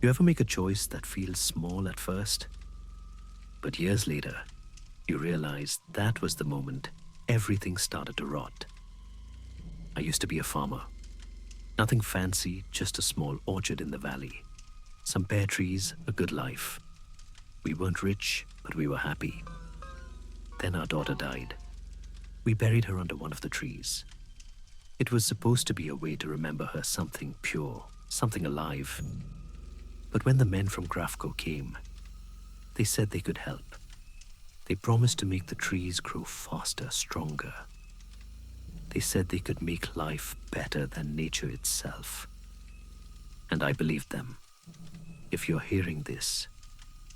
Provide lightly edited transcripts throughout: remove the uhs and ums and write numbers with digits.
You ever make a choice that feels small at first, but years later, you realize that was the moment everything started to rot? I used to be a farmer. Nothing fancy, just a small orchard in the valley. Some pear trees, a good life. We weren't rich, but we were happy. Then our daughter died. We buried her under one of the trees. It was supposed to be a way to remember her something pure, something alive. But when the men from Grafco came, they said they could help. They promised to make the trees grow faster, stronger. They said they could make life better than nature itself. And I believed them. If you're hearing this,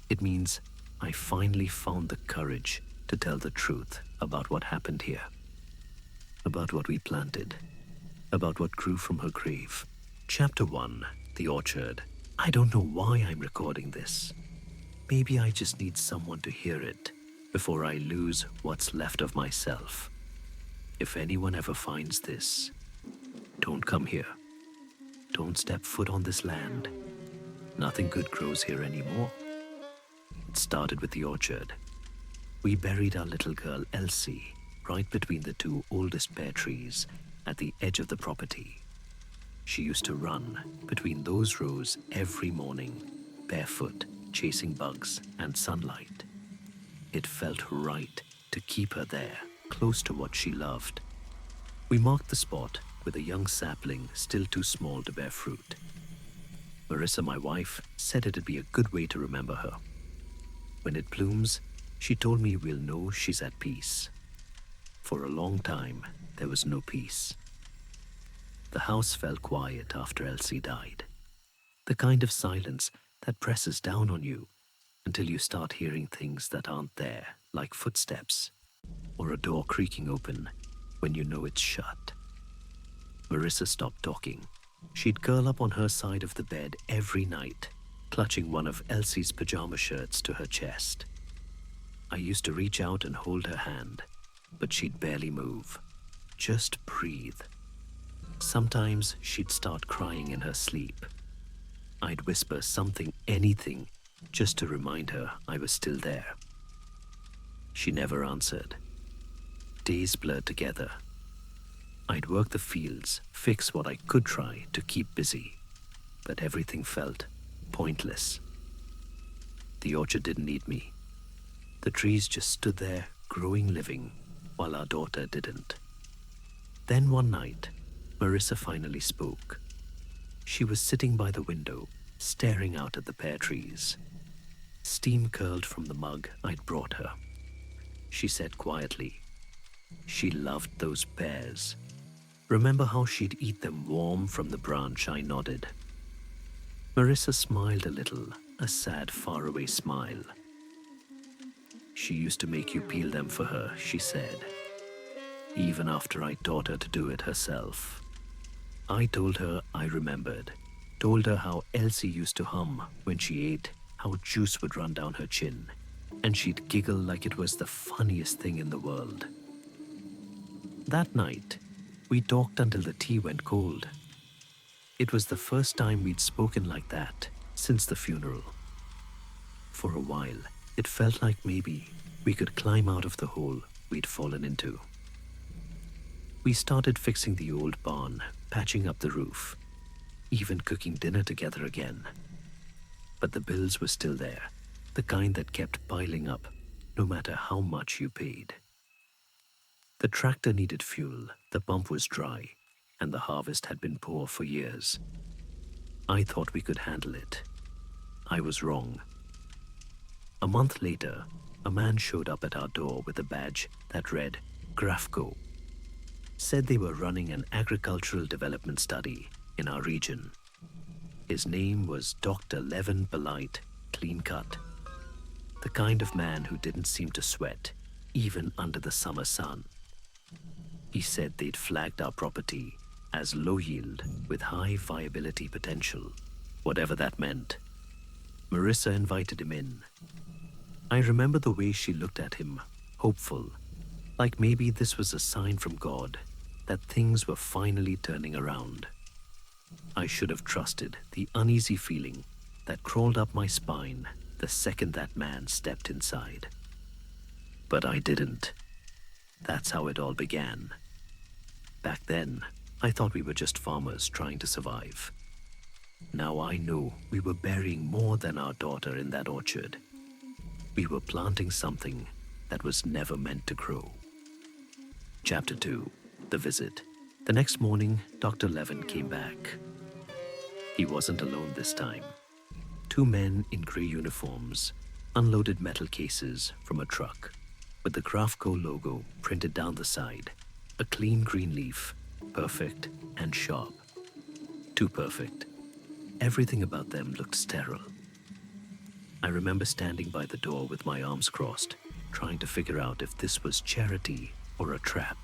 it means I finally found the courage to tell the truth about what happened here, about what we planted, about what grew from her grave. Chapter 1, The Orchard. I don't know why I'm recording this. Maybe I just need someone to hear it before I lose what's left of myself. If anyone ever finds this, don't come here. Don't step foot on this land. Nothing good grows here anymore. It started with the orchard. We buried our little girl Elsie right between the two oldest pear trees at the edge of the property. She used to run between those rows every morning, barefoot, chasing bugs and sunlight. It felt right to keep her there, close to what she loved. We marked the spot with a young sapling still too small to bear fruit. Marissa, my wife, said it'd be a good way to remember her. When it blooms, she told me we'll know she's at peace. For a long time, there was no peace. The house fell quiet after Elsie died. The kind of silence that presses down on you until you start hearing things that aren't there, like footsteps or a door creaking open when you know it's shut. Marissa stopped talking. She'd curl up on her side of the bed every night, clutching one of Elsie's pajama shirts to her chest. I used to reach out and hold her hand, but she'd barely move. Just breathe. Sometimes she'd start crying in her sleep. I'd whisper something, anything, just to remind her I was still there. She never answered. Days blurred together. I'd work the fields, fix what I could try to keep busy, but everything felt pointless. The orchard didn't need me. The trees just stood there, growing, living, while our daughter didn't. Then one night, Marissa finally spoke. She was sitting by the window, staring out at the pear trees. Steam curled from the mug I'd brought her. She said quietly, she loved those pears. Remember how she'd eat them warm from the branch? I nodded. Marissa smiled a little, a sad, faraway smile. She used to make you peel them for her, she said, even after I taught her to do it herself. I told her I remembered, told her how Elsie used to hum when she ate, how juice would run down her chin, and she'd giggle like it was the funniest thing in the world. That night, we talked until the tea went cold. It was the first time we'd spoken like that since the funeral. For a while, it felt like maybe we could climb out of the hole we'd fallen into. We started fixing the old barn, patching up the roof, even cooking dinner together again. But the bills were still there, the kind that kept piling up no matter how much you paid. The tractor needed fuel, the pump was dry, and the harvest had been poor for years. I thought we could handle it. I was wrong. A month later, a man showed up at our door with a badge that read Grafco. Said they were running an agricultural development study in our region. His name was Dr. Levin Polite, clean cut. The kind of man who didn't seem to sweat, even under the summer sun. He said they'd flagged our property as low yield with high viability potential, whatever that meant. Marissa invited him in. I remember the way she looked at him, hopeful, like maybe this was a sign from God that things were finally turning around. I should have trusted the uneasy feeling that crawled up my spine the second that man stepped inside. But I didn't. That's how it all began. Back then, I thought we were just farmers trying to survive. Now I know we were burying more than our daughter in that orchard. We were planting something that was never meant to grow. Chapter 2. The Visit. The next morning, Dr. Levin came back. He wasn't alone this time. Two men in grey uniforms unloaded metal cases from a truck with the Grafco logo printed down the side. A clean green leaf, perfect and sharp. Too perfect. Everything about them looked sterile. I remember standing by the door with my arms crossed, trying to figure out if this was charity or a trap.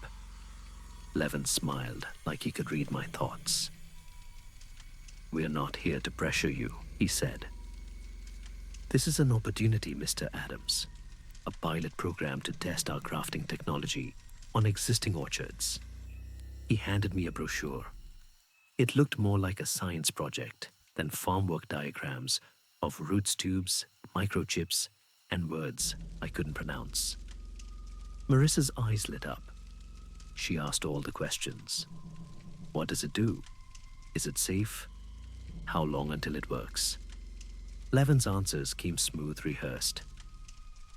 Levin smiled like he could read my thoughts. "We're not here to pressure you," he said. "This is an opportunity, Mr. Adams. A pilot program to test our grafting technology on existing orchards." He handed me a brochure. It looked more like a science project than farm work diagrams of roots tubes, microchips, and words I couldn't pronounce. Marissa's eyes lit up. She asked all the questions. What does it do? Is it safe? How long until it works? Levin's answers came smooth rehearsed.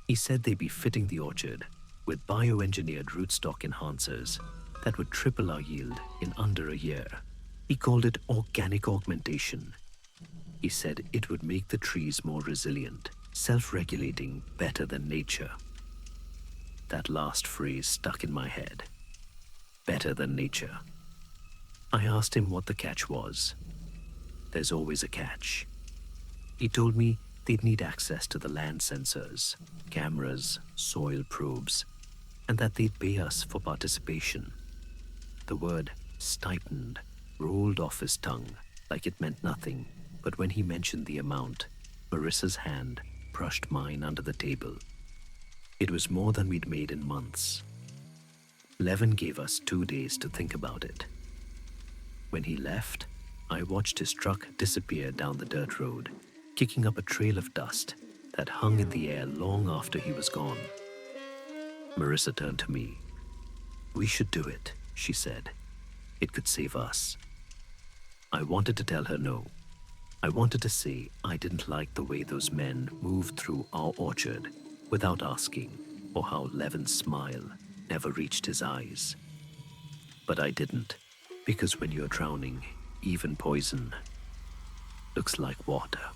He said they'd be fitting the orchard with bioengineered rootstock enhancers that would triple our yield in under a year. He called it organic augmentation. He said it would make the trees more resilient, self-regulating better than nature. That last phrase stuck in my head. Better than nature. I asked him what the catch was. There's always a catch. He told me they'd need access to the land sensors, cameras, soil probes, and that they'd pay us for participation. The word stipend rolled off his tongue like it meant nothing, but when he mentioned the amount, Marissa's hand brushed mine under the table. It was more than we'd made in months. Levin gave us 2 days to think about it. When he left, I watched his truck disappear down the dirt road, kicking up a trail of dust that hung in the air long after he was gone. Marissa turned to me. "We should do it," she said. "It could save us." I wanted to tell her no. I wanted to say I didn't like the way those men moved through our orchard without asking, or how Levin's smile never reached his eyes. But I didn't, because when you're drowning, even poison looks like water.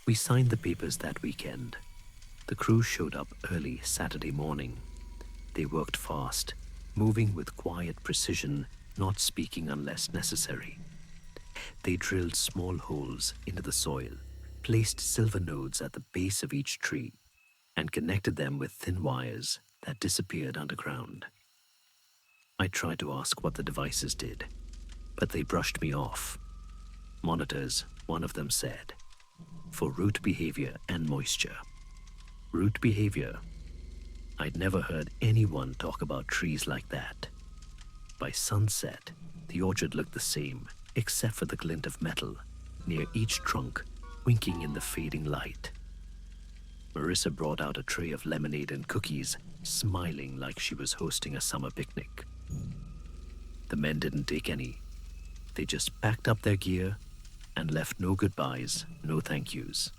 We signed the papers that weekend. The crew showed up early Saturday morning. They worked fast, moving with quiet precision, not speaking unless necessary. They drilled small holes into the soil, placed silver nodes at the base of each tree, and connected them with thin wires that disappeared underground. I tried to ask what the devices did, but they brushed me off. Monitors, one of them said, for root behavior and moisture. Root behavior? I'd never heard anyone talk about trees like that. By sunset, the orchard looked the same, except for the glint of metal near each trunk, winking in the fading light. Marissa brought out a tray of lemonade and cookies, smiling like she was hosting a summer picnic. The men didn't take any. They just packed up their gear and left no goodbyes, no thank yous.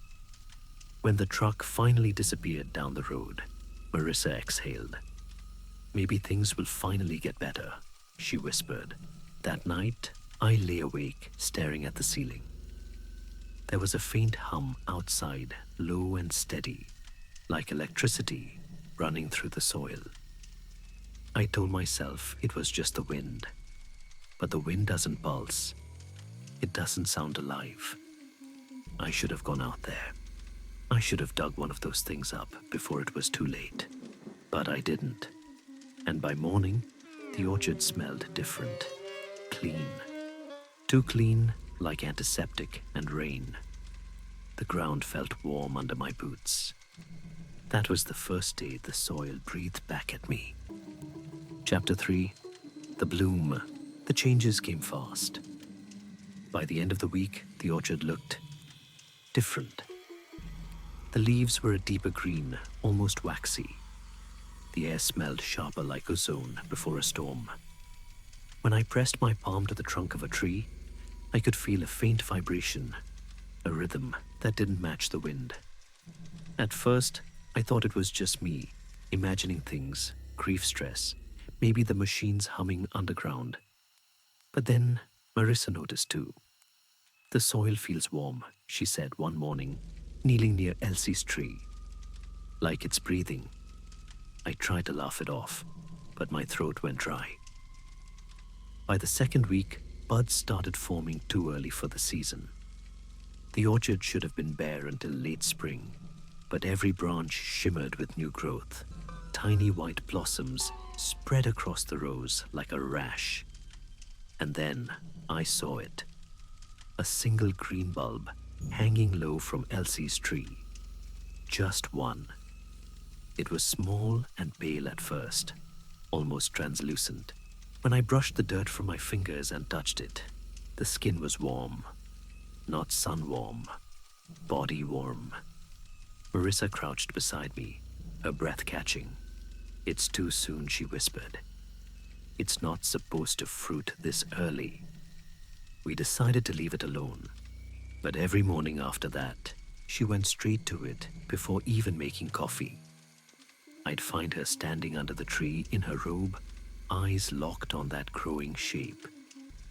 When the truck finally disappeared down the road, Marissa exhaled. "Maybe things will finally get better," she whispered. That night, I lay awake, staring at the ceiling. There was a faint hum outside, low and steady, like electricity running through the soil. I told myself it was just the wind, but the wind doesn't pulse. It doesn't sound alive. I should have gone out there. I should have dug one of those things up before it was too late. But I didn't. And by morning, the orchard smelled different. Clean. Too clean, like antiseptic and rain. The ground felt warm under my boots. That was the first day the soil breathed back at me. Chapter 3. The bloom. The changes came fast. By the end of the week, the orchard looked different. The leaves were a deeper green, almost waxy. The air smelled sharper like ozone before a storm. When I pressed my palm to the trunk of a tree, I could feel a faint vibration, a rhythm that didn't match the wind. At first, I thought it was just me, imagining things, grief stress, maybe the machines humming underground. But then Marissa noticed too. The soil feels warm, she said one morning, kneeling near Elsie's tree. Like it's breathing. I tried to laugh it off, but my throat went dry. By the second week, buds started forming too early for the season. The orchard should have been bare until late spring, but every branch shimmered with new growth. Tiny white blossoms spread across the rows like a rash. And then I saw it. A single green bulb hanging low from Elsie's tree. Just one. It was small and pale at first, almost translucent. When I brushed the dirt from my fingers and touched it, the skin was warm. Not sun warm, body warm. Marissa crouched beside me, her breath catching. "It's too soon," she whispered. "It's not supposed to fruit this early." We decided to leave it alone, but every morning after that, she went straight to it before even making coffee. I'd find her standing under the tree in her robe, eyes locked on that growing shape,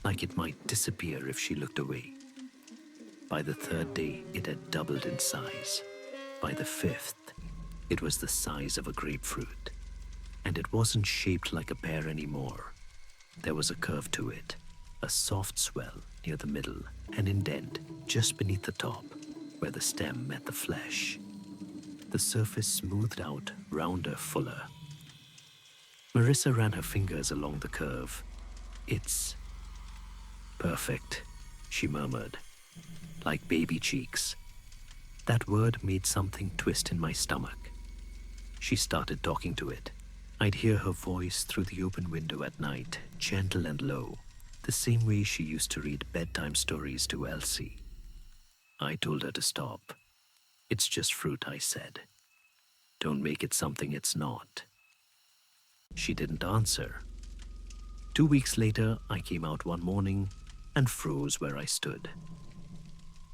like it might disappear if she looked away. By the third day, it had doubled in size. By the fifth, it was the size of a grapefruit. And it wasn't shaped like a pear anymore. There was a curve to it, a soft swell near the middle, an indent just beneath the top, where the stem met the flesh. The surface smoothed out, rounder, fuller. Marissa ran her fingers along the curve. "It's perfect," she murmured, like baby cheeks. That word made something twist in my stomach. She started talking to it. I'd hear her voice through the open window at night, gentle and low, the same way she used to read bedtime stories to Elsie. I told her to stop. "It's just fruit," I said. "Don't make it something it's not." She didn't answer. 2 weeks later, I came out one morning and froze where I stood.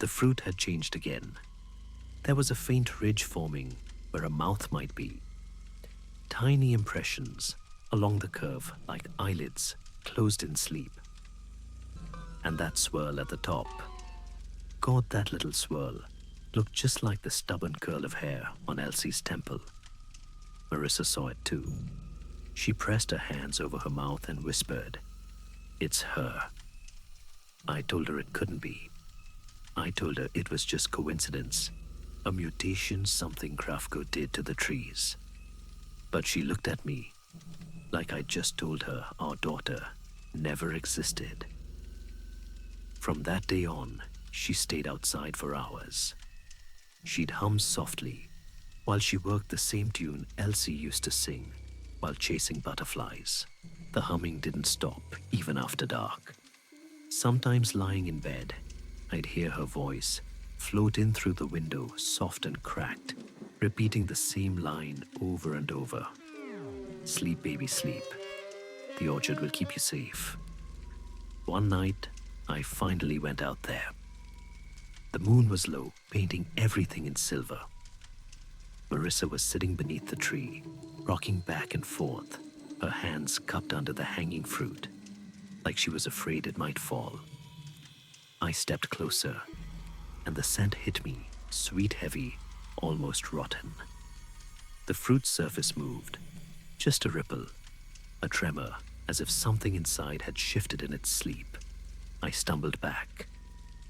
The fruit had changed again. There was a faint ridge forming where a mouth might be. Tiny impressions along the curve like eyelids closed in sleep. And that swirl at the top. God, that little swirl looked just like the stubborn curl of hair on Elsie's temple. Marissa saw it too. She pressed her hands over her mouth and whispered, "It's her." I told her it couldn't be. I told her it was just coincidence, a mutation something Grafko did to the trees. But she looked at me like I'd just told her our daughter never existed. From that day on, she stayed outside for hours. She'd hum softly while she worked the same tune Elsie used to sing while chasing butterflies. The humming didn't stop even after dark. Sometimes lying in bed, I'd hear her voice float in through the window, soft and cracked, repeating the same line over and over. "Sleep, baby, sleep. The orchard will keep you safe." One night, I finally went out there. The moon was low, painting everything in silver. Marissa was sitting beneath the tree, rocking back and forth, her hands cupped under the hanging fruit, like she was afraid it might fall. I stepped closer, and the scent hit me, sweet, heavy, almost rotten. The fruit's surface moved, just a ripple, a tremor, as if something inside had shifted in its sleep. I stumbled back.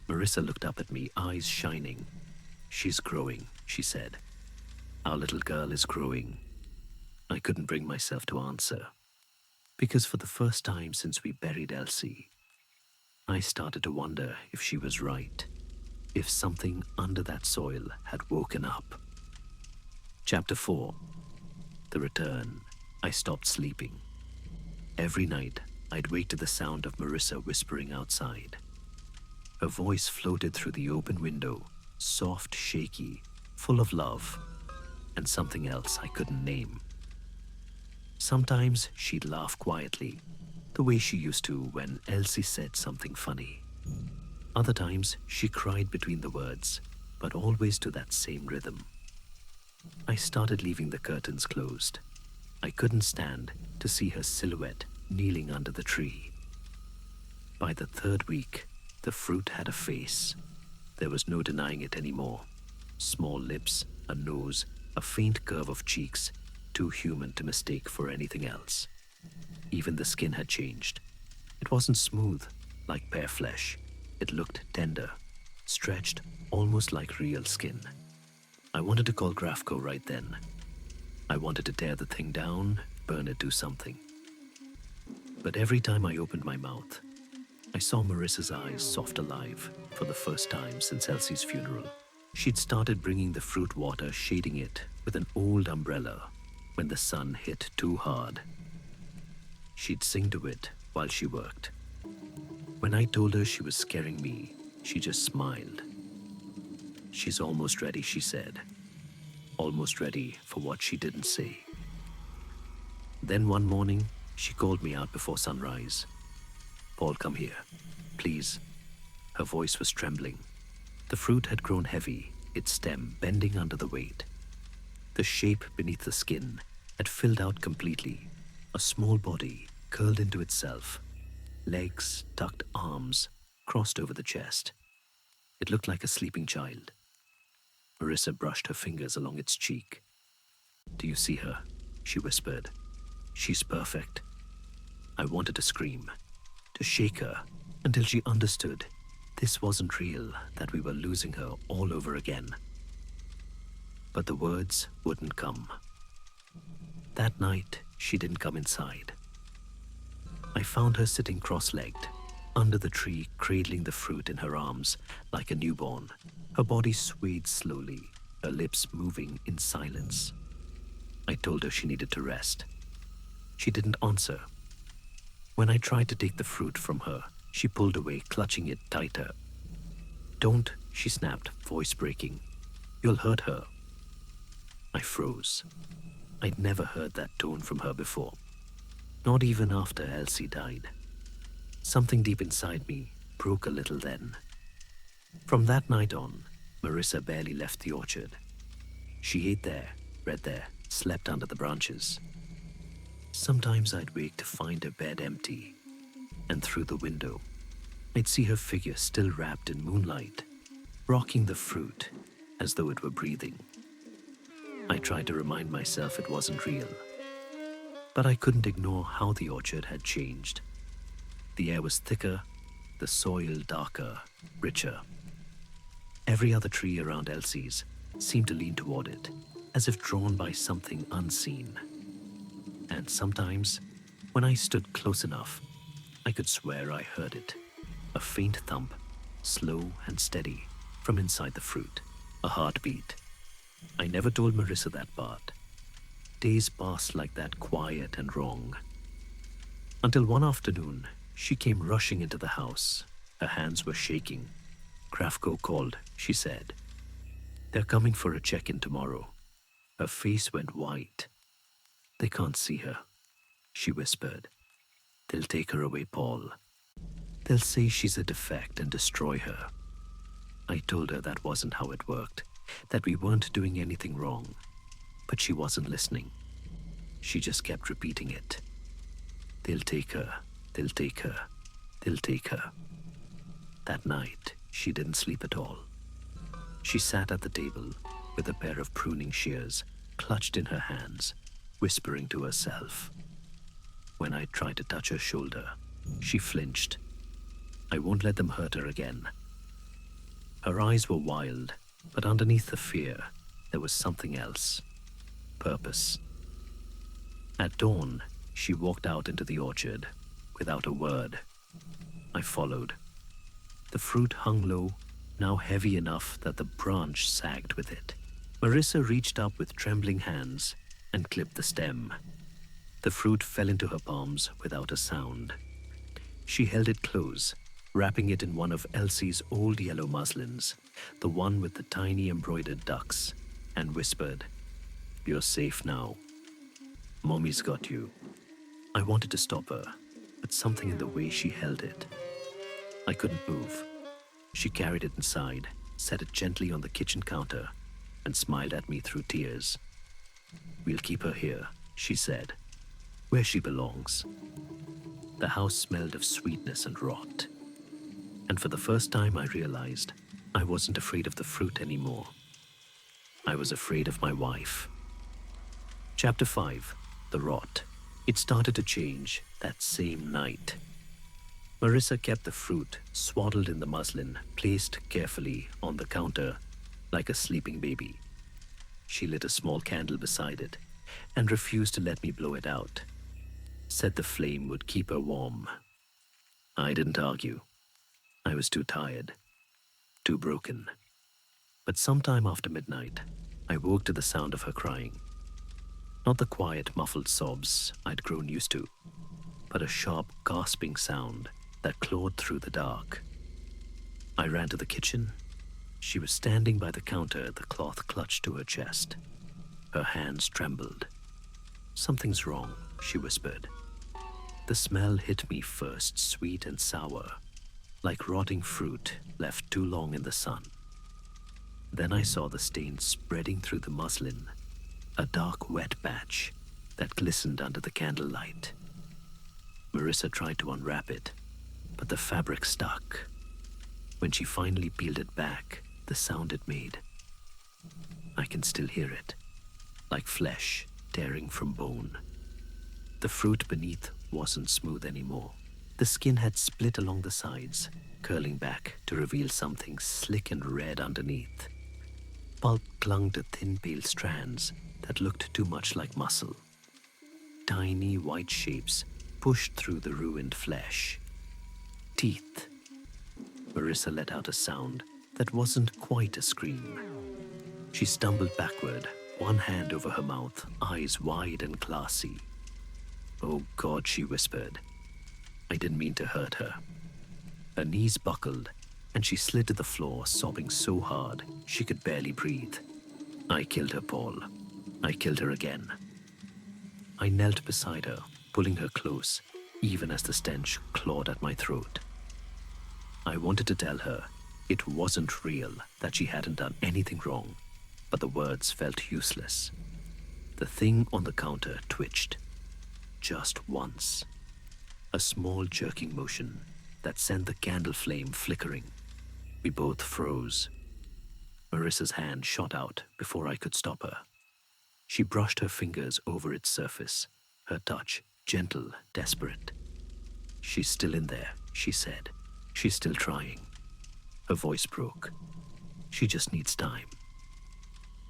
Marissa looked up at me, eyes shining. "She's growing," she said. "Our little girl is growing." I couldn't bring myself to answer, because for the first time since we buried Elsie, I started to wonder if she was right, if something under that soil had woken up. Chapter 4. The Return. I stopped sleeping. Every night, I'd wake to the sound of Marissa whispering outside. Her voice floated through the open window, soft, shaky, full of love, and something else I couldn't name. Sometimes she'd laugh quietly, the way she used to when Elsie said something funny. Other times she cried between the words, but always to that same rhythm. I started leaving the curtains closed. I couldn't stand to see her silhouette kneeling under the tree. By the third week, the fruit had a face. There was no denying it anymore. Small lips, a nose, a faint curve of cheeks, too human to mistake for anything else. Even the skin had changed. It wasn't smooth, like pear flesh. It looked tender, stretched almost like real skin. I wanted to call Grafco right then. I wanted to tear the thing down, burn it, do something. But every time I opened my mouth, I saw Marissa's eyes soft alive for the first time since Elsie's funeral. She'd started bringing the fruit water, shading it with an old umbrella when the sun hit too hard. She'd sing to it while she worked. When I told her she was scaring me, she just smiled. "She's almost ready," she said. Almost ready for what she didn't say. Then one morning, she called me out before sunrise. "Paul, come here, please." Her voice was trembling. The fruit had grown heavy, its stem bending under the weight. The shape beneath the skin had filled out completely, a small body curled into itself, legs, tucked arms, crossed over the chest. It looked like a sleeping child. Marissa brushed her fingers along its cheek. "Do you see her?" she whispered. "She's perfect." I wanted to scream, to shake her until she understood this wasn't real, that we were losing her all over again. But the words wouldn't come. That night, she didn't come inside. I found her sitting cross-legged, under the tree, cradling the fruit in her arms like a newborn. Her body swayed slowly, her lips moving in silence. I told her she needed to rest. She didn't answer. When I tried to take the fruit from her, she pulled away, clutching it tighter. "Don't," she snapped, voice breaking. "You'll hurt her." I froze. I'd never heard that tone from her before, not even after Elsie died. Something deep inside me broke a little then. From that night on, Marissa barely left the orchard. She ate there, read there, slept under the branches. Sometimes I'd wake to find her bed empty, and through the window, I'd see her figure still wrapped in moonlight, rocking the fruit as though it were breathing. I tried to remind myself it wasn't real, but I couldn't ignore how the orchard had changed. The air was thicker, the soil darker, richer. Every other tree around Elsie's seemed to lean toward it, as if drawn by something unseen. And sometimes, when I stood close enough, I could swear I heard it. A faint thump, slow and steady, from inside the fruit. A heartbeat. I never told Marissa that part. Days passed like that, quiet and wrong. Until one afternoon, she came rushing into the house. Her hands were shaking. "Grafco called," she said. "They're coming for a check-in tomorrow." Her face went white. "They can't see her," she whispered. "They'll take her away, Paul. They'll say she's a defect and destroy her." I told her that wasn't how it worked, that we weren't doing anything wrong. But she wasn't listening. She just kept repeating it. "They'll take her, they'll take her, they'll take her." That night, she didn't sleep at all. She sat at the table with a pair of pruning shears clutched in her hands, whispering to herself. When I tried to touch her shoulder, she flinched. I won't let them hurt her again. Her eyes were wild, but underneath the fear, there was something else. Purpose. At dawn, she walked out into the orchard, without a word. I followed. The fruit hung low, now heavy enough that the branch sagged with it. Marissa reached up with trembling hands and clipped the stem. The fruit fell into her palms without a sound. She held it close, wrapping it in one of Elsie's old yellow muslins, the one with the tiny embroidered ducks, and whispered, "You're safe now. Mommy's got you." I wanted to stop her, but something in the way she held it. I couldn't move. She carried it inside, set it gently on the kitchen counter, and smiled at me through tears. "We'll keep her here," she said, "where she belongs." The house smelled of sweetness and rot. And for the first time I realized I wasn't afraid of the fruit anymore. I was afraid of my wife. Chapter 5. The Rot. It started to change that same night. Marissa kept the fruit swaddled in the muslin, placed carefully on the counter like a sleeping baby. She lit a small candle beside it and refused to let me blow it out. Said the flame would keep her warm. I didn't argue. I was too tired, too broken. But sometime after midnight, I woke to the sound of her crying. Not the quiet, muffled sobs I'd grown used to, but a sharp, gasping sound that clawed through the dark. I ran to the kitchen. She was standing by the counter, the cloth clutched to her chest. Her hands trembled. "Something's wrong," she whispered. The smell hit me first, sweet and sour, like rotting fruit left too long in the sun. Then I saw the stain spreading through the muslin, a dark, wet patch that glistened under the candlelight. Marissa tried to unwrap it, but the fabric stuck. When she finally peeled it back, the sound it made, I can still hear it, like flesh tearing from bone. The fruit beneath wasn't smooth anymore. The skin had split along the sides, curling back to reveal something slick and red underneath. Pulp clung to thin, pale strands that looked too much like muscle. Tiny white shapes pushed through the ruined flesh. Teeth. Marissa let out a sound that wasn't quite a scream. She stumbled backward, one hand over her mouth, eyes wide and glassy. "Oh God," she whispered. I didn't mean to hurt her. Her knees buckled, and she slid to the floor, sobbing so hard she could barely breathe. "I killed her, Paul. I killed her again." I knelt beside her, pulling her close, even as the stench clawed at my throat. I wanted to tell her it wasn't real, that she hadn't done anything wrong, but the words felt useless. The thing on the counter twitched. Just once. A small jerking motion that sent the candle flame flickering. We both froze. Marissa's hand shot out before I could stop her. She brushed her fingers over its surface, her touch gentle, desperate. "She's still in there," she said. "She's still trying." Her voice broke. "She just needs time."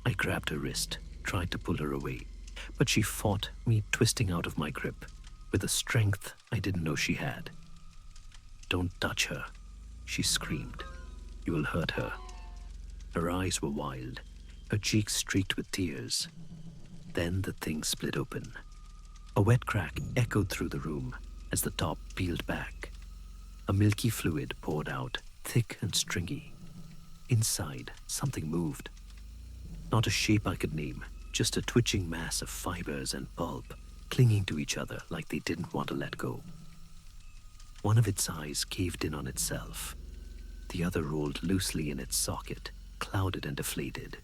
I grabbed her wrist, tried to pull her away, but she fought me, twisting out of my grip with a strength I didn't know she had. "Don't touch her," she screamed. "You will hurt her." Her eyes were wild, her cheeks streaked with tears. Then the thing split open. A wet crack echoed through the room as the top peeled back. A milky fluid poured out, thick and stringy. Inside, something moved. Not a shape I could name, just a twitching mass of fibers and pulp, clinging to each other like they didn't want to let go. One of its eyes caved in on itself. The other rolled loosely in its socket, clouded and deflated.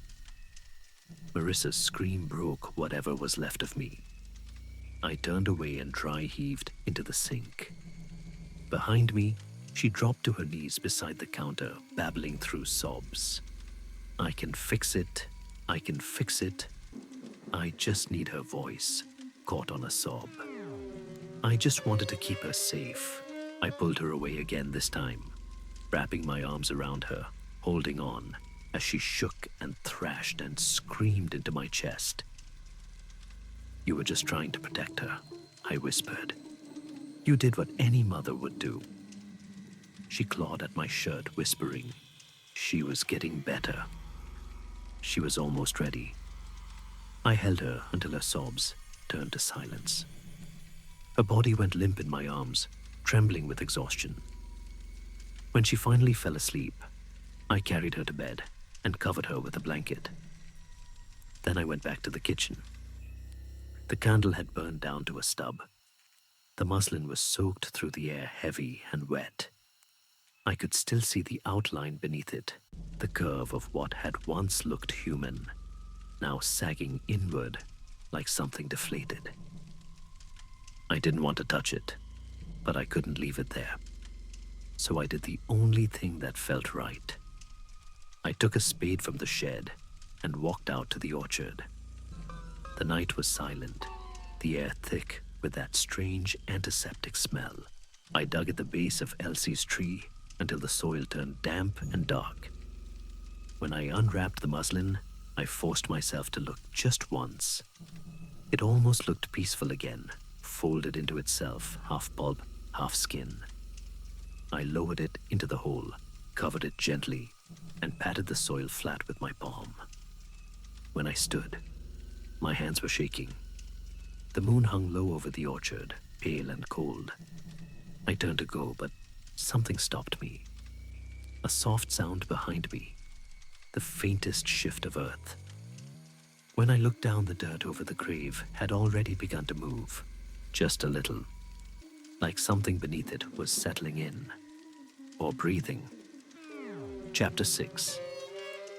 Marissa's scream broke whatever was left of me. I turned away and dry heaved into the sink. Behind me, she dropped to her knees beside the counter, babbling through sobs. "I can fix it. I can fix it. I just need her voice," caught on a sob. I just wanted to keep her safe. I pulled her away again this time, wrapping my arms around her, holding on as she shook and thrashed and screamed into my chest. "You were just trying to protect her," I whispered. "You did what any mother would do." She clawed at my shirt, whispering. She was getting better. She was almost ready. I held her until her sobs turned to silence. Her body went limp in my arms, trembling with exhaustion. When she finally fell asleep, I carried her to bed and covered her with a blanket. Then I went back to the kitchen. The candle had burned down to a stub. The muslin was soaked through the air, heavy and wet. I could still see the outline beneath it, the curve of what had once looked human, now sagging inward like something deflated. I didn't want to touch it, but I couldn't leave it there. So I did the only thing that felt right. I took a spade from the shed and walked out to the orchard. The night was silent, the air thick with that strange antiseptic smell. I dug at the base of Elsie's tree until the soil turned damp and dark. When I unwrapped the muslin, I forced myself to look just once. It almost looked peaceful again, folded into itself, half pulp, half skin. I lowered it into the hole, covered it gently, and patted the soil flat with my palm. When I stood, my hands were shaking. The moon hung low over the orchard, pale and cold. I turned to go, but something stopped me. A soft sound behind me, the faintest shift of earth. When I looked down, the dirt over the grave had already begun to move, just a little, like something beneath it was settling in, or breathing. Chapter 6.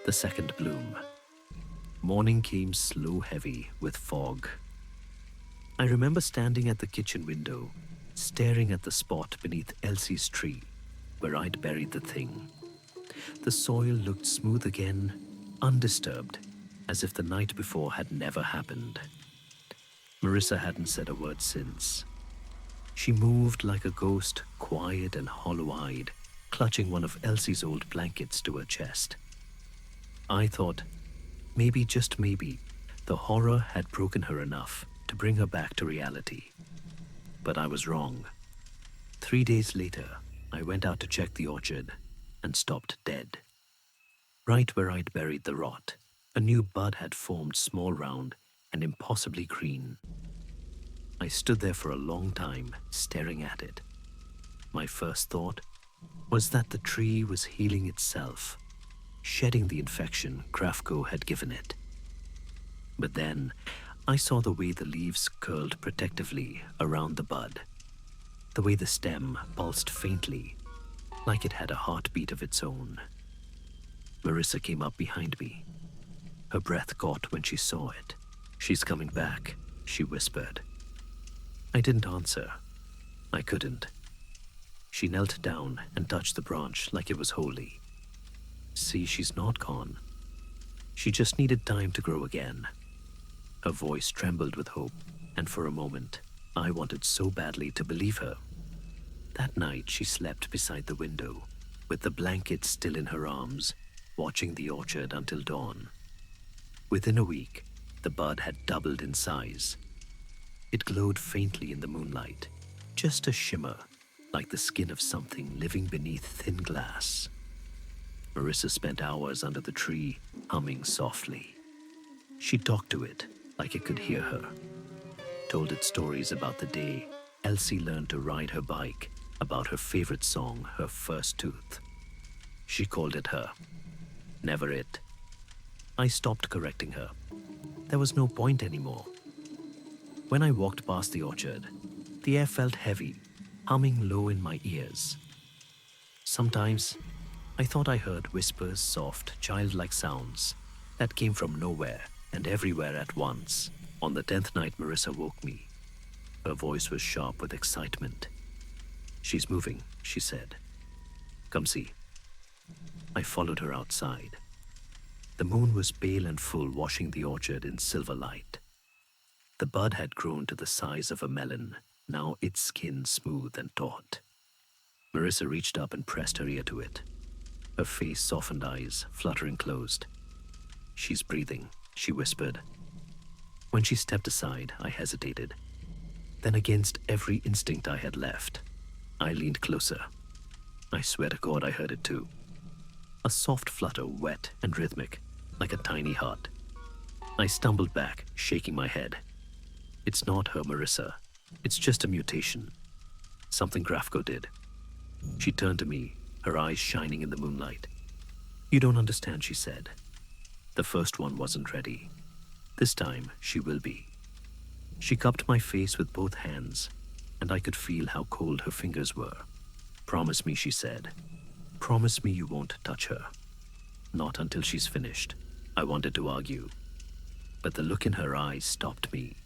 The Second Bloom. Morning came slow, heavy with fog. I remember standing at the kitchen window, staring at the spot beneath Elsie's tree, where I'd buried the thing. The soil looked smooth again, undisturbed, as if the night before had never happened. Marissa hadn't said a word since. She moved like a ghost, quiet and hollow-eyed, clutching one of Elsie's old blankets to her chest. I thought, maybe, just maybe, the horror had broken her enough to bring her back to reality. But I was wrong. 3 days later, I went out to check the orchard and stopped dead. Right where I'd buried the rot, a new bud had formed, small, round, and impossibly green. I stood there for a long time, staring at it. My first thought was that the tree was healing itself, shedding the infection Grafco had given it. But then I saw the way the leaves curled protectively around the bud, the way the stem pulsed faintly, like it had a heartbeat of its own. Marissa came up behind me. Her breath caught when she saw it. "She's coming back," she whispered. I didn't answer. I couldn't. She knelt down and touched the branch like it was holy. "See, she's not gone. She just needed time to grow again." Her voice trembled with hope, and for a moment, I wanted so badly to believe her. That night, she slept beside the window, with the blanket still in her arms, watching the orchard until dawn. Within a week, the bud had doubled in size. It glowed faintly in the moonlight, just a shimmer, like the skin of something living beneath thin glass. Marissa spent hours under the tree, humming softly. She talked to it like it could hear her, told it stories about the day Elsie learned to ride her bike, about her favorite song, her first tooth. She called it her, never it. I stopped correcting her. There was no point anymore. When I walked past the orchard, the air felt heavy, humming low in my ears. Sometimes, I thought I heard whispers, soft, childlike sounds that came from nowhere and everywhere at once. On the 10th night, Marissa woke me. Her voice was sharp with excitement. "She's moving," she said. "Come see." I followed her outside. The moon was pale and full, washing the orchard in silver light. The bud had grown to the size of a melon, now its skin smooth and taut. Marissa reached up and pressed her ear to it. Her face softened, eyes fluttering closed. "She's breathing," she whispered. When she stepped aside, I hesitated. Then, against every instinct I had left, I leaned closer. I swear to God I heard it too. A soft flutter, wet and rhythmic, like a tiny heart. I stumbled back, shaking my head. "It's not her, Marissa. It's just a mutation. Something Grafco did." She turned to me, her eyes shining in the moonlight. You don't understand, she said. The first one wasn't ready. This time, she will be. She cupped my face with both hands, and I could feel how cold her fingers were. Promise me, she said. Promise me you won't touch her. Not until she's finished. I wanted to argue, but the look in her eyes stopped me.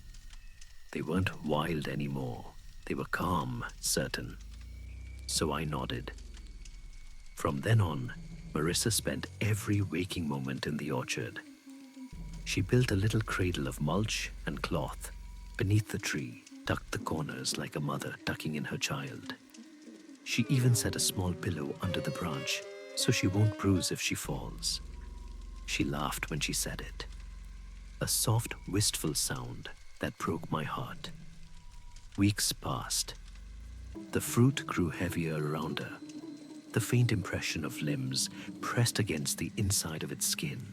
They weren't wild anymore. They were calm, certain. So I nodded. From then on, Marissa spent every waking moment in the orchard. She built a little cradle of mulch and cloth beneath the tree, tucked the corners like a mother tucking in her child. She even set a small pillow under the branch so she won't bruise if she falls. She laughed when she said it. A soft, wistful sound that broke my heart. Weeks passed. The fruit grew heavier around her, the faint impression of limbs pressed against the inside of its skin.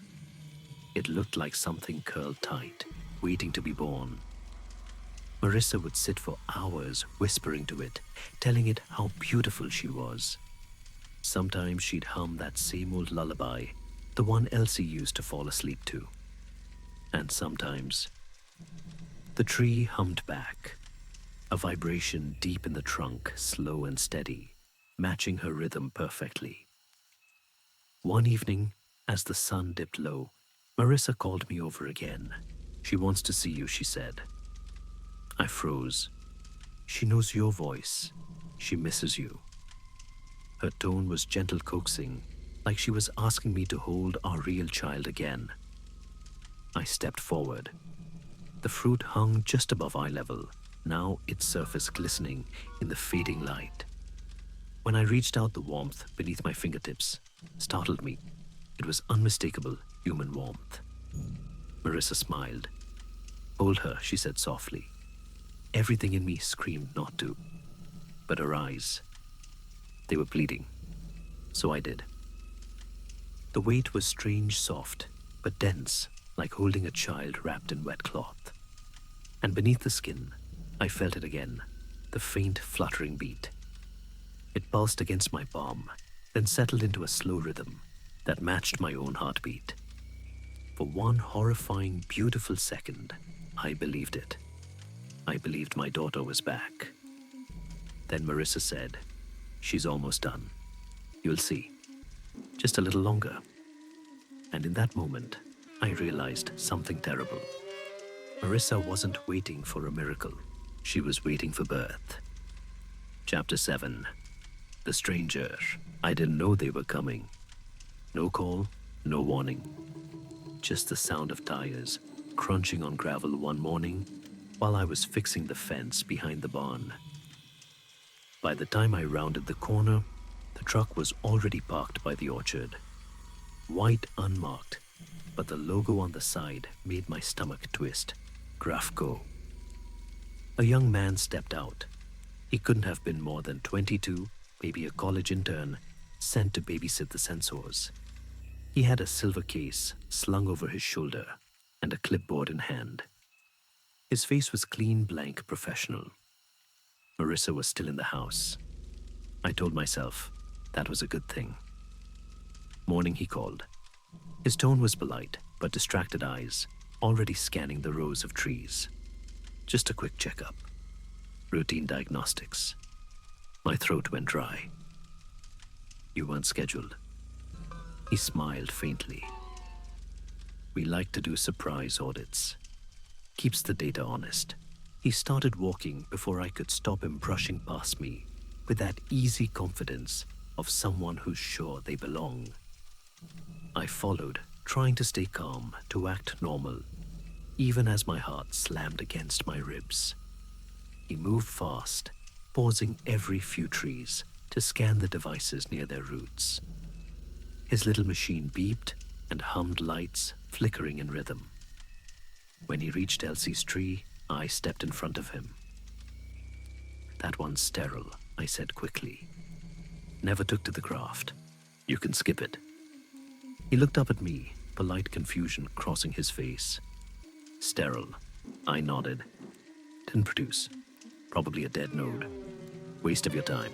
It looked like something curled tight, waiting to be born. Marissa would sit for hours whispering to it, telling it how beautiful she was. Sometimes she'd hum that same old lullaby, the one Elsie used to fall asleep to. And sometimes the tree hummed back, a vibration deep in the trunk, slow and steady, matching her rhythm perfectly. One evening, as the sun dipped low, Marissa called me over again. She wants to see you, she said. I froze. She knows your voice. She misses you. Her tone was gentle coaxing, like she was asking me to hold our real child again. I stepped forward. The fruit hung just above eye level, now its surface glistening in the fading light. When I reached out, the warmth beneath my fingertips startled me. It was unmistakable human warmth. Marissa smiled. Hold her, she said softly. Everything in me screamed not to. But her eyes, they were bleeding. So I did. The weight was strange soft, but dense, like holding a child wrapped in wet cloth. And beneath the skin, I felt it again, the faint fluttering beat. It pulsed against my palm, then settled into a slow rhythm that matched my own heartbeat. For one horrifying, beautiful second, I believed it. I believed my daughter was back. Then Marissa said, she's almost done. You'll see. Just a little longer. And in that moment, I realized something terrible. Marissa wasn't waiting for a miracle. She was waiting for birth. Chapter 7. The Stranger. I didn't know they were coming. No call, no warning. Just the sound of tires crunching on gravel one morning while I was fixing the fence behind the barn. By the time I rounded the corner, the truck was already parked by the orchard. White unmarked, but the logo on the side made my stomach twist. Grafco. A young man stepped out. He couldn't have been more than 22, maybe a college intern, sent to babysit the sensors. He had a silver case slung over his shoulder and a clipboard in hand. His face was clean, blank, professional. Marissa was still in the house. I told myself that was a good thing. Morning, he called. His tone was polite, but distracted eyes already scanning the rows of trees. Just a quick checkup. Routine diagnostics. My throat went dry. You weren't scheduled. He smiled faintly. We like to do surprise audits. Keeps the data honest. He started walking before I could stop him brushing past me with that easy confidence of someone who's sure they belong. I followed, trying to stay calm, to act normal, even as my heart slammed against my ribs. He moved fast, pausing every few trees to scan the devices near their roots. His little machine beeped and hummed lights, flickering in rhythm. When he reached Elsie's tree, I stepped in front of him. That one's sterile, I said quickly. Never took to the graft. You can skip it. He looked up at me, polite confusion crossing his face. Sterile. I nodded. Didn't produce. Probably a dead node. Waste of your time.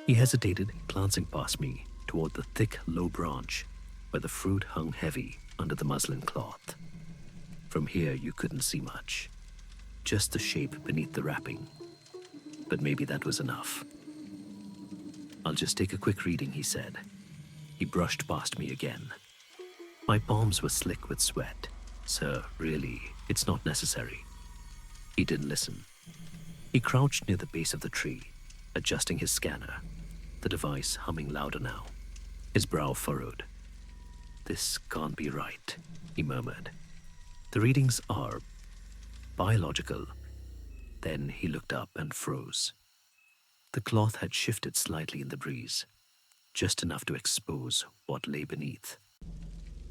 He hesitated, glancing past me toward the thick, low branch where the fruit hung heavy under the muslin cloth. From here, you couldn't see much, just the shape beneath the wrapping. But maybe that was enough. "I'll just take a quick reading," he said. He brushed past me again. My palms were slick with sweat. "Sir, really, it's not necessary." He didn't listen. He crouched near the base of the tree, adjusting his scanner, the device humming louder now. His brow furrowed. "This can't be right," he murmured. "The readings are biological." Then he looked up and froze. The cloth had shifted slightly in the breeze, just enough to expose what lay beneath.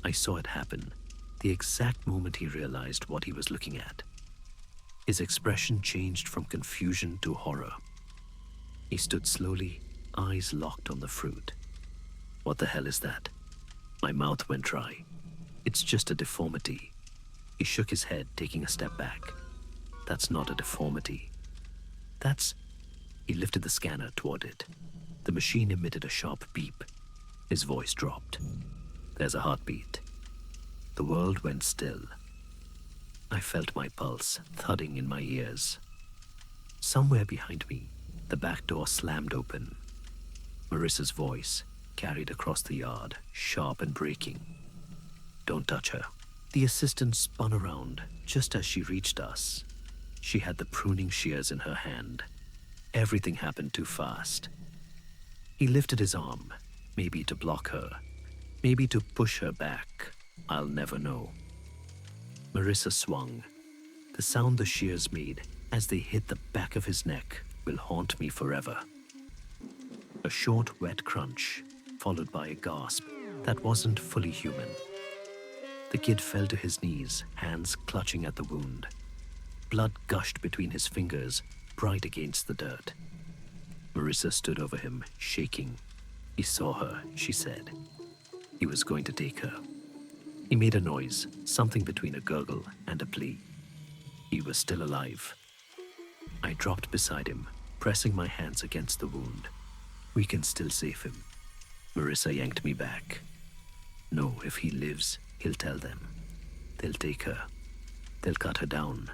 I saw it happen, the exact moment he realized what he was looking at. His expression changed from confusion to horror. He stood slowly, eyes locked on the fruit. "What the hell is that?" My mouth went dry. "It's just a deformity." He shook his head, taking a step back. "That's not a deformity. That's..." He lifted the scanner toward it. The machine emitted a sharp beep. His voice dropped. "There's a heartbeat." The world went still. I felt my pulse thudding in my ears. Somewhere behind me, the back door slammed open. Marissa's voice carried across the yard, sharp and breaking. "Don't touch her." The assistant spun around just as she reached us. She had the pruning shears in her hand. Everything happened too fast. He lifted his arm, maybe to block her, maybe to push her back. I'll never know. Marissa swung. The sound the shears made as they hit the back of his neck will haunt me forever. A short, wet crunch, followed by a gasp that wasn't fully human. The kid fell to his knees, hands clutching at the wound. Blood gushed between his fingers, bright against the dirt. Marissa stood over him, shaking. He saw her, she said. He was going to take her. He made a noise, something between a gurgle and a plea. He was still alive. I dropped beside him, pressing my hands against the wound. "We can still save him." Marissa yanked me back. "No, if he lives, he'll tell them. They'll take her. They'll cut her down."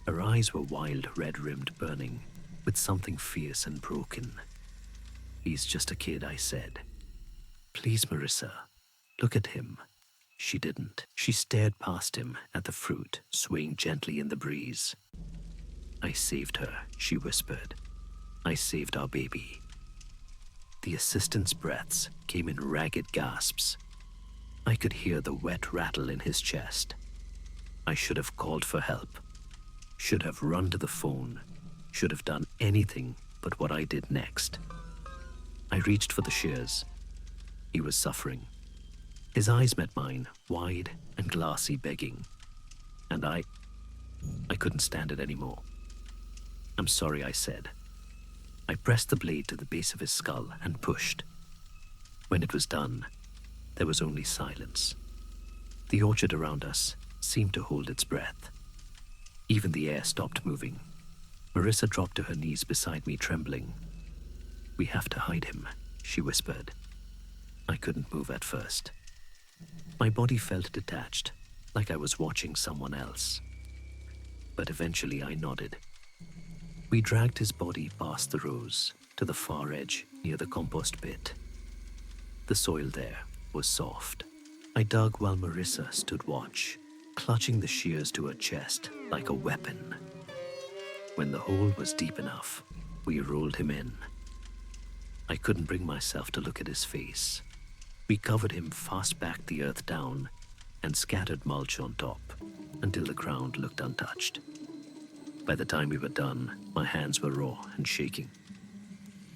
Her eyes were wild, red-rimmed, burning, with something fierce and broken. "He's just a kid," I said. "Please, Marissa, look at him." She didn't. She stared past him at the fruit, swaying gently in the breeze. "I saved her," she whispered. "I saved our baby." The assistant's breaths came in ragged gasps. I could hear the wet rattle in his chest. I should have called for help. Should have run to the phone. Should have done anything but what I did next. I reached for the shears. He was suffering. His eyes met mine, wide and glassy, begging. And I couldn't stand it anymore. "I'm sorry," I said. I pressed the blade to the base of his skull and pushed. When it was done, there was only silence. The orchard around us seemed to hold its breath. Even the air stopped moving. Marissa dropped to her knees beside me, trembling. "We have to hide him," she whispered. I couldn't move at first. My body felt detached, like I was watching someone else. But eventually I nodded. We dragged his body past the rows to the far edge near the compost pit. The soil there was soft. I dug while Marissa stood watch, clutching the shears to her chest like a weapon. When the hole was deep enough, we rolled him in. I couldn't bring myself to look at his face. We covered him, fast backed the earth down, and scattered mulch on top until the ground looked untouched. By the time we were done, my hands were raw and shaking.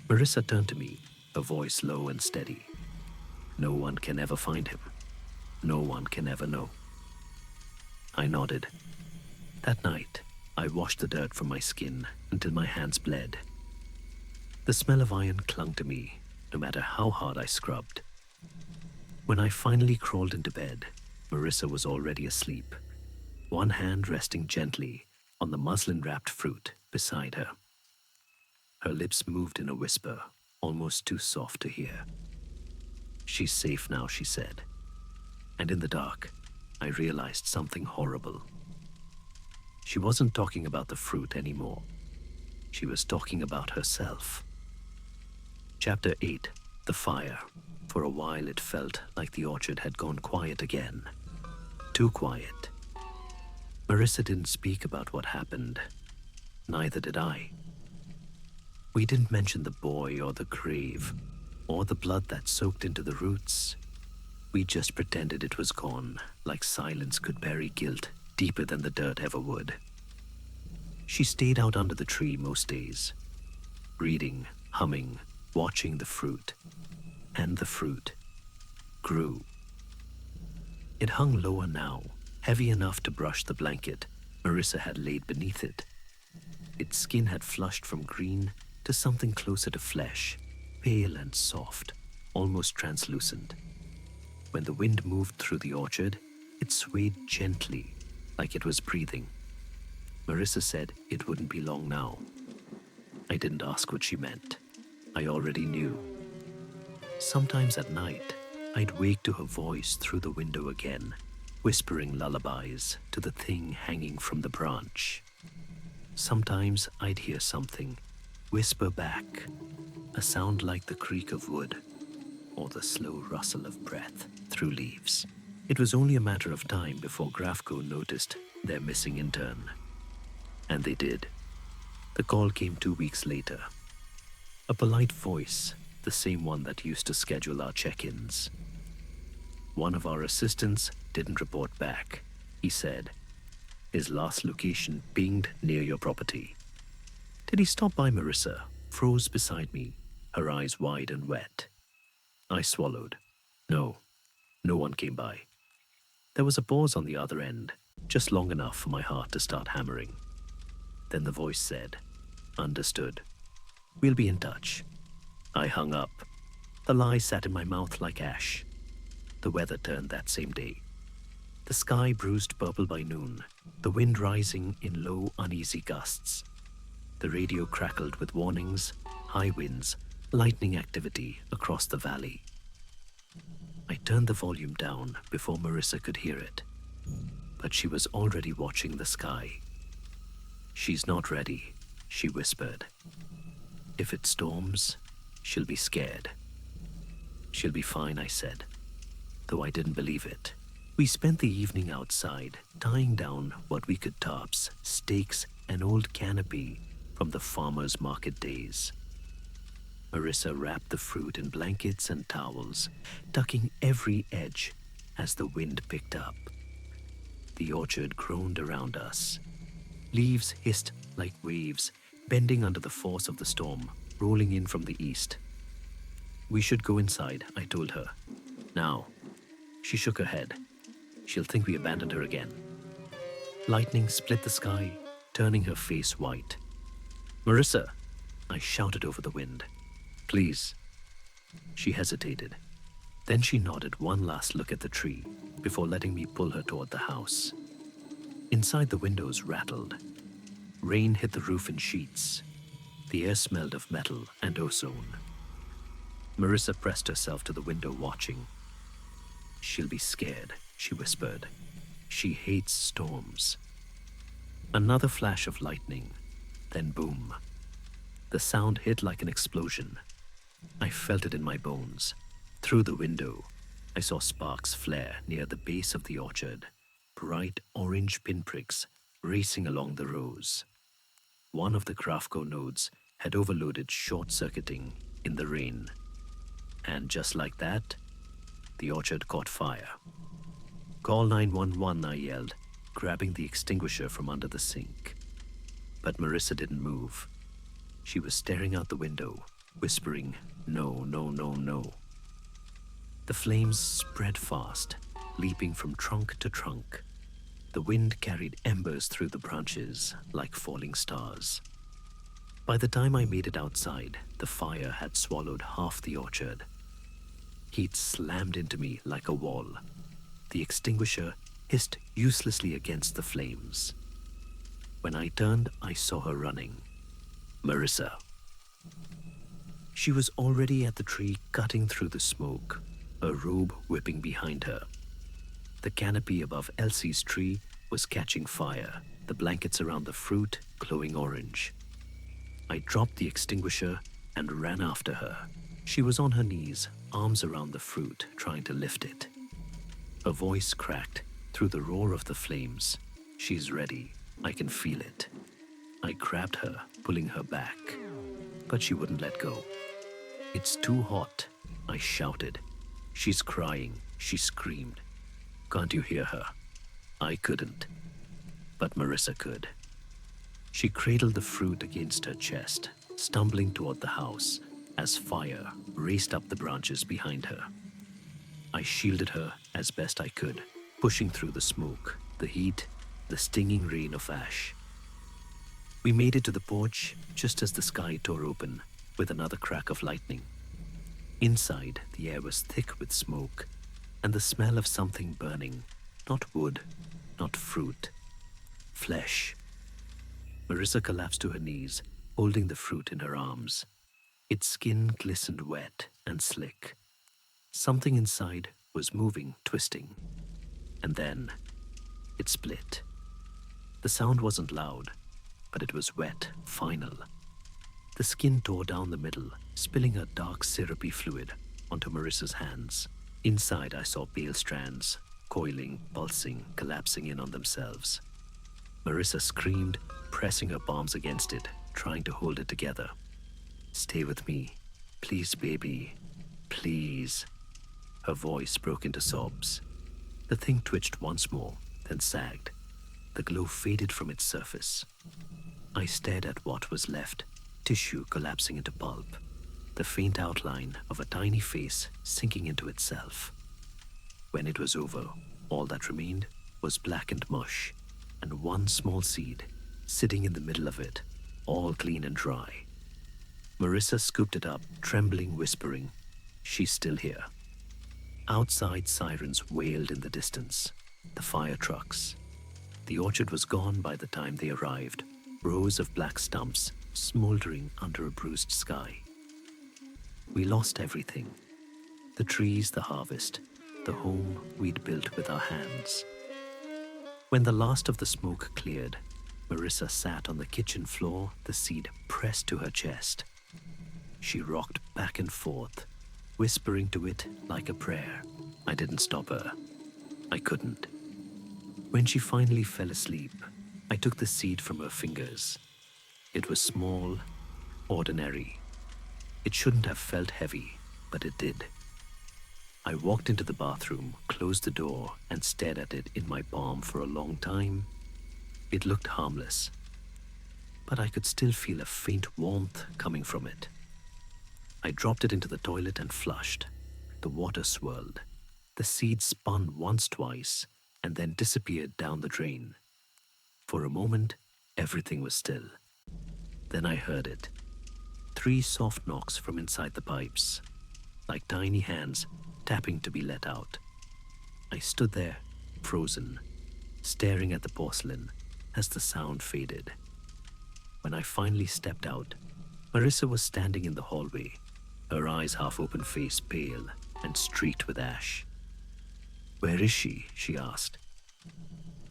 Marissa turned to me, her voice low and steady. "No one can ever find him. No one can ever know." I nodded. That night, I washed the dirt from my skin until my hands bled. The smell of iron clung to me, no matter how hard I scrubbed. When I finally crawled into bed, Marissa was already asleep, one hand resting gently on the muslin-wrapped fruit beside her. Her lips moved in a whisper, almost too soft to hear. She's safe now, she said. And in the dark, I realized something horrible. She wasn't talking about the fruit anymore. She was talking about herself. Chapter 8. The Fire. For a while it felt like the orchard had gone quiet again. Too quiet. Marissa didn't speak about what happened. Neither did I. We didn't mention the boy or the grave, or the blood that soaked into the roots. We just pretended it was gone, like silence could bury guilt deeper than the dirt ever would. She stayed out under the tree most days, reading, humming, watching the fruit. And the fruit grew. It hung lower now, heavy enough to brush the blanket Marissa had laid beneath it. Its skin had flushed from green to something closer to flesh, pale and soft, almost translucent. When the wind moved through the orchard, it swayed gently, like it was breathing. Marissa said it wouldn't be long now. I didn't ask what she meant. I already knew. Sometimes at night, I'd wake to her voice through the window again, whispering lullabies to the thing hanging from the branch. Sometimes I'd hear something whisper back, a sound like the creak of wood or the slow rustle of breath through leaves. It was only a matter of time before Grafco noticed their missing intern. And they did. The call came 2 weeks later. A polite voice, the same one that used to schedule our check-ins. One of our assistants didn't report back. He said, "His last location pinged near your property." Did he stop by? Marissa froze beside me, her eyes wide and wet. I swallowed. No one came by. There was a pause on the other end, just long enough for my heart to start hammering. Then the voice said, "Understood. We'll be in touch." I hung up. The lie sat in my mouth like ash. The weather turned that same day. The sky bruised purple by noon, the wind rising in low, uneasy gusts. The radio crackled with warnings, high winds, lightning activity across the valley. I turned the volume down before Marissa could hear it, but she was already watching the sky. "She's not ready," she whispered. "If it storms, she'll be scared." "She'll be fine," I said, though I didn't believe it. We spent the evening outside, tying down what we could: tarps, stakes, an old canopy from the farmer's market days. Marissa wrapped the fruit in blankets and towels, tucking every edge as the wind picked up. The orchard groaned around us. Leaves hissed like waves, bending under the force of the storm, rolling in from the east. "We should go inside," I told her. "Now." She shook her head. "She'll think we abandoned her again." Lightning split the sky, turning her face white. "Marissa!" I shouted over the wind. "Please." She hesitated. Then she nodded one last look at the tree before letting me pull her toward the house. Inside, the windows rattled. Rain hit the roof in sheets. The air smelled of metal and ozone. Marissa pressed herself to the window, watching. "She'll be scared," she whispered. "She hates storms." Another flash of lightning, then boom. The sound hit like an explosion. I felt it in my bones. Through the window, I saw sparks flare near the base of the orchard, bright orange pinpricks racing along the rows. One of the Grafco nodes had overloaded, short-circuiting in the rain. And just like that, the orchard caught fire. "Call 911, I yelled, grabbing the extinguisher from under the sink. But Marissa didn't move. She was staring out the window, whispering, "No, no, no, no." The flames spread fast, leaping from trunk to trunk. The wind carried embers through the branches like falling stars. By the time I made it outside, the fire had swallowed half the orchard. Heat slammed into me like a wall. The extinguisher hissed uselessly against the flames. When I turned, I saw her running. Marissa. She was already at the tree, cutting through the smoke, her robe whipping behind her. The canopy above Elsie's tree was catching fire, the blankets around the fruit glowing orange. I dropped the extinguisher and ran after her. She was on her knees, arms around the fruit, trying to lift it. Her voice cracked through the roar of the flames. She's ready. I can feel it. I grabbed her, pulling her back, but she wouldn't let go. It's too hot, I shouted. She's crying, she screamed. Can't you hear her? I couldn't, but Marissa could. She cradled the fruit against her chest, stumbling toward the house as fire raced up the branches behind her. I shielded her as best I could, pushing through the smoke, the heat, the stinging rain of ash. We made it to the porch just as the sky tore open with another crack of lightning. Inside, the air was thick with smoke and the smell of something burning, not wood, not fruit, flesh. Marissa collapsed to her knees, holding the fruit in her arms. Its skin glistened wet and slick. Something inside was moving, twisting. And then it split. The sound wasn't loud, but it was wet, final. The skin tore down the middle, spilling a dark syrupy fluid onto Marissa's hands. Inside I saw pale strands, coiling, pulsing, collapsing in on themselves. Marissa screamed, pressing her palms against it, trying to hold it together. Stay with me. Please, baby. Please. Her voice broke into sobs. The thing twitched once more, then sagged. The glow faded from its surface. I stared at what was left, tissue collapsing into pulp, the faint outline of a tiny face sinking into itself. When it was over, all that remained was blackened mush, and one small seed sitting in the middle of it, all clean and dry. Marissa scooped it up, trembling, whispering, "She's still here." Outside, sirens wailed in the distance, the fire trucks. The orchard was gone by the time they arrived, rows of black stumps smoldering under a bruised sky. We lost everything. The trees, the harvest, the home we'd built with our hands. When the last of the smoke cleared, Marissa sat on the kitchen floor, the seed pressed to her chest. She rocked back and forth, whispering to it like a prayer. I didn't stop her. I couldn't. When she finally fell asleep, I took the seed from her fingers. It was small, ordinary. It shouldn't have felt heavy, but it did. I walked into the bathroom, closed the door, and stared at it in my palm for a long time. It looked harmless, but I could still feel a faint warmth coming from it. I dropped it into the toilet and flushed. The water swirled. The seed spun once, twice, and then disappeared down the drain. For a moment, everything was still. Then I heard it. 3 soft knocks from inside the pipes, like tiny hands tapping to be let out. I stood there, frozen, staring at the porcelain as the sound faded. When I finally stepped out, Marissa was standing in the hallway, her eyes half open, face pale and streaked with ash. "Where is she?" she asked.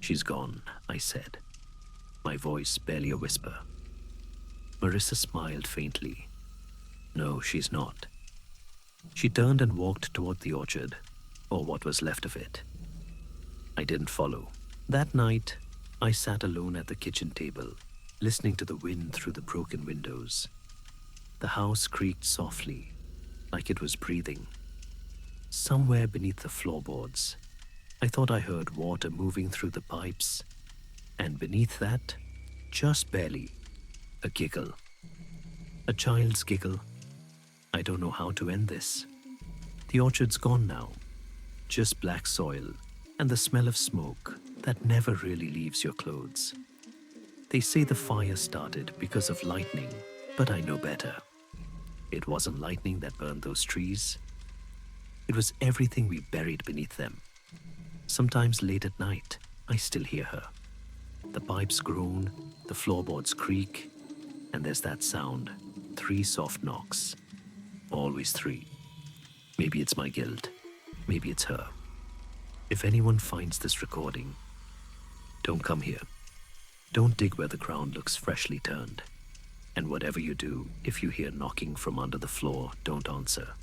"She's gone," I said, my voice barely a whisper. Marissa smiled faintly. "No, she's not." She turned and walked toward the orchard, or what was left of it. I didn't follow. That night, I sat alone at the kitchen table, listening to the wind through the broken windows. The house creaked softly, like it was breathing. Somewhere beneath the floorboards, I thought I heard water moving through the pipes, and beneath that, just barely, a giggle. A child's giggle. I don't know how to end this. The orchard's gone now. Just black soil and the smell of smoke that never really leaves your clothes. They say the fire started because of lightning, but I know better. It wasn't lightning that burned those trees. It was everything we buried beneath them. Sometimes late at night, I still hear her. The pipes groan, the floorboards creak, and there's that sound, 3 soft knocks. Always 3. Maybe it's my guilt. Maybe it's her. If anyone finds this recording, don't come here. Don't dig where the ground looks freshly turned. And whatever you do, if you hear knocking from under the floor, don't answer.